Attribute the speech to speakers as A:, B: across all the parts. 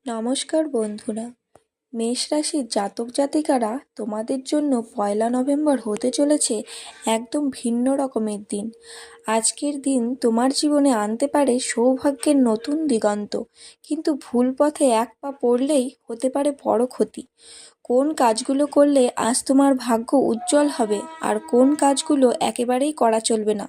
A: নমস্কার বন্ধুরা, মেষ রাশির জাতক জাতিকারা তোমাদের জন্য 1 নভেম্বর হতে চলেছে একদম ভিন্ন রকমের দিন। আজকের দিন তোমার জীবনে আনতে পারে সৌভাগ্যের নতুন দিগন্ত, কিন্তু ভুল পথে এক পা পড়লেই হতে পারে বড় ক্ষতি। কোন কাজগুলো করলে আজ তোমার ভাগ্য উজ্জ্বল হবে আর কোন কাজগুলো একেবারেই করা চলবে না,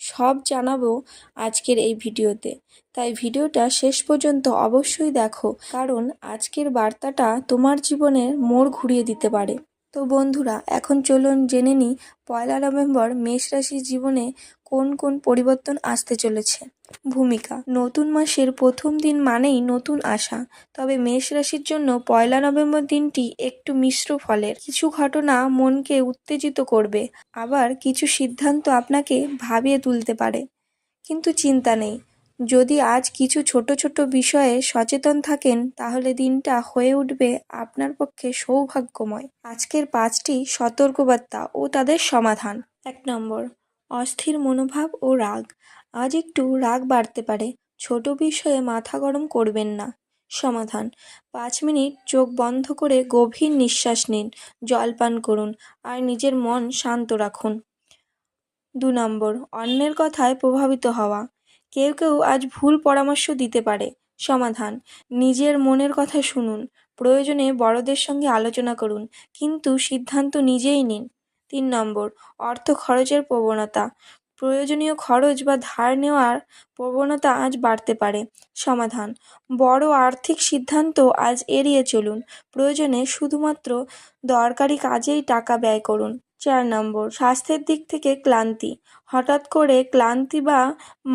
A: সব জানাবো আজকের এই ভিডিওতে। তাই ভিডিওটা শেষ পর্যন্ত অবশ্যই দেখো, কারণ আজকের বার্তাটা তোমার জীবনের মোড় ঘুরিয়ে দিতে পারে। তো বন্ধুরা, এখন চলুন জেনে নিই 1 নভেম্বর মেষ রাশির জীবনে কোন কোন পরিবর্তন আসতে চলেছে। ভূমিকা: নতুন মাসের প্রথম দিন মানেই নতুন আশা, তবে মেষ রাশির জন্য 1 নভেম্বর দিনটি একটু মিশ্র ফলের। কিছু ঘটনা মনকে উত্তেজিত করবে, আবার কিছু সিদ্ধান্ত আপনাকে ভাবিয়ে তুলতে পারে। কিন্তু চিন্তা নেই, যদি আজ কিছু ছোট ছোট বিষয়ে সচেতন থাকেন তাহলে দিনটা হয়ে উঠবে আপনার পক্ষে সৌভাগ্যময়। আজকের 5টি সতর্কবার্তা ও তাদের সমাধান। 1 নম্বর, অস্থির মনোভাব ও রাগ। আজ একটু রাগ বাড়তে পারে, ছোট বিষয়ে মাথা গরম করবেন না। সমাধান: 5 মিনিট চোখ বন্ধ করে গভীর নিঃশ্বাস নিন, জল পান করুন আর নিজের মন শান্ত রাখুন। 2 নম্বর, অন্যের কথায় প্রভাবিত হওয়া। কেউ কেউ আজ ভুল পরামর্শ দিতে পারে। সমাধান: নিজের মনের কথা শুনুন, প্রয়োজনে বড়দের সঙ্গে আলোচনা করুন, কিন্তু সিদ্ধান্ত নিজেই নিন। 3 নম্বর, অর্থ খরচের প্রবণতা। প্রয়োজনীয় খরচ বা ধার নেওয়ার প্রবণতা আজ বাড়তে পারে। সমাধান: বড় আর্থিক সিদ্ধান্ত আজ এড়িয়ে চলুন, প্রয়োজনে শুধুমাত্র দরকারি কাজেই টাকা ব্যয় করুন। 4 নম্বর, স্বাস্থ্যের দিক থেকে ক্লান্তি। হঠাৎ করে ক্লান্তি বা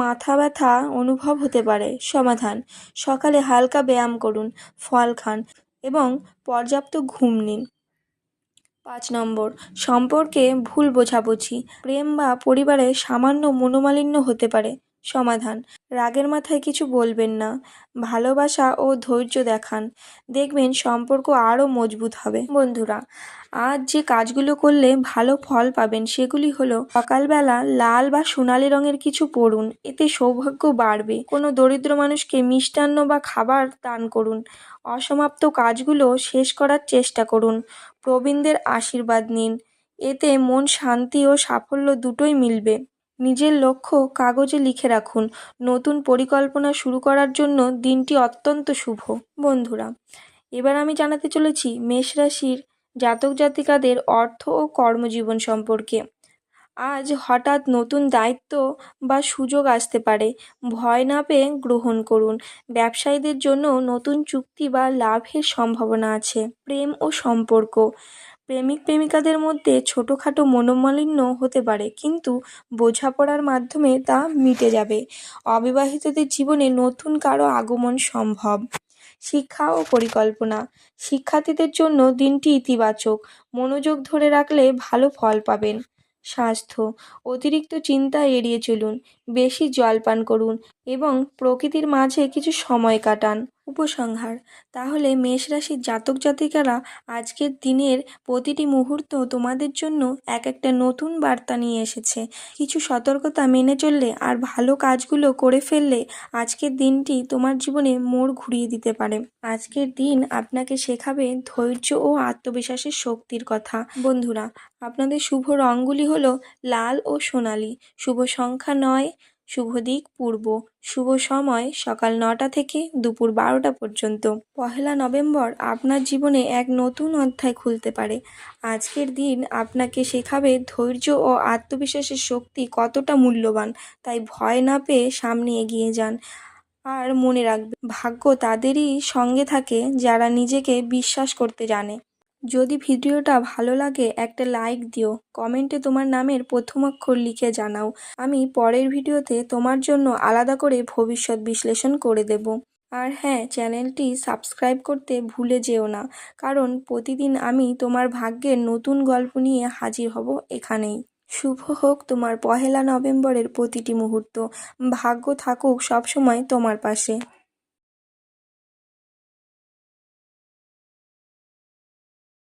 A: মাথা ব্যথা অনুভব হতে পারে। সমাধান: সকালে হালকা ব্যায়াম করুন, ফল খান এবং পর্যাপ্ত ঘুম নিন। 5 নম্বর, সম্পর্কে ভুল বোঝাবুঝি। প্রেম বা পরিবারে সামান্য মনোমালিন্য হতে পারে। সমাধান: রাগের মাথায় কিছু বলবেন না, ভালোবাসা ও ধৈর্য দেখান, দেখবেন সম্পর্ক আরও মজবুত হবে। বন্ধুরা, আজ যে কাজগুলো করলে ভালো ফল পাবেন সেগুলি হলো: সকালবেলা লাল বা সোনালি রঙের কিছু পরুন, এতে সৌভাগ্য বাড়বে। কোনো দরিদ্র মানুষকে মিষ্টান্ন বা খাবার দান করুন। অসমাপ্ত কাজগুলো শেষ করার চেষ্টা করুন। প্রবীণদের আশীর্বাদ নিন, এতে মন শান্তি ও সাফল্য দুটোই মিলবে। নিজের লক্ষ্য কাগজে লিখে রাখুন। নতুন পরিকল্পনা শুরু করার জন্য দিনটি অত্যন্ত শুভ। বন্ধুরা, এবার আমি জানাতে চলেছি মেষ রাশির জাতক জাতিকাদের অর্থ ও কর্মজীবন সম্পর্কে। আজ হঠাৎ নতুন দায়িত্ব বা সুযোগ আসতে পারে, ভয় না পেয়ে গ্রহণ করুন। ব্যবসায়ীদের জন্য নতুন চুক্তি বা লাভের সম্ভাবনা আছে। প্রেম ও সম্পর্ক: প্রেমিক প্রেমিকাদের মধ্যে ছোটোখাটো মনোমালিন্য হতে পারে, কিন্তু বোঝাপড়ার মাধ্যমে তা মিটে যাবে। অবিবাহিতদের জীবনে নতুন কারো আগমন সম্ভব। শিক্ষা ও পরিকল্পনা: শিক্ষার্থীদের জন্য দিনটি ইতিবাচক, মনোযোগ ধরে রাখলে ভালো ফল পাবেন। স্বাস্থ্য: অতিরিক্ত চিন্তা এড়িয়ে চলুন, বেশি জল পান করুন এবং প্রকৃতির মাঝে কিছু সময় কাটান। উপসংহার: তাহলে মেষ রাশির জাতক জাতিকারা, আজকের দিনের প্রতিটি মুহূর্ত তোমাদের জন্য এক একটা নতুন বার্তা নিয়ে এসেছে। কিছু সতর্কতা মেনে চললে আর ভালো কাজগুলো করে ফেললে আজকের দিনটি তোমার জীবনে মোড় ঘুরিয়ে দিতে পারে। আজকের দিন আপনাকে শেখাবে ধৈর্য ও আত্মবিশ্বাসের শক্তির কথা। বন্ধুরা, আপনাদের শুভ রঙগুলি হলো লাল ও সোনালী। শুভ সংখ্যা 9, শুভ দিক পূর্ব, শুভ সময় সকাল 9টা থেকে দুপুর 12টা পর্যন্ত। 1 নভেম্বর আপনার জীবনে এক নতুন অধ্যায় খুলতে পারে। আজকের দিন আপনাকে শেখাবে ধৈর্য ও আত্মবিশ্বাসের শক্তি কতটা মূল্যবান। তাই ভয় না পেয়ে সামনে এগিয়ে যান। আর মনে রাখবেন, ভাগ্য তাদেরই সঙ্গে থাকে যারা নিজেকে বিশ্বাস করতে জানে। যদি ভিডিওটা ভালো লাগে একটা লাইক দিও, কমেন্টে তোমার নামের প্রথম অক্ষর লিখে জানাও। আমি পরের ভিডিওতে তোমার জন্য আলাদা করে ভবিষ্যৎ বিশ্লেষণ করে দেব। আর হ্যাঁ, চ্যানেলটি সাবস্ক্রাইব করতে ভুলে যেও না, কারণ প্রতিদিন আমি তোমার ভাগ্যের নতুন গল্প নিয়ে হাজির হব এখানেই। শুভ হোক তোমার 1 নভেম্বরের প্রতিটি মুহূর্ত। ভাগ্য থাকুক সবসময় তোমার পাশে।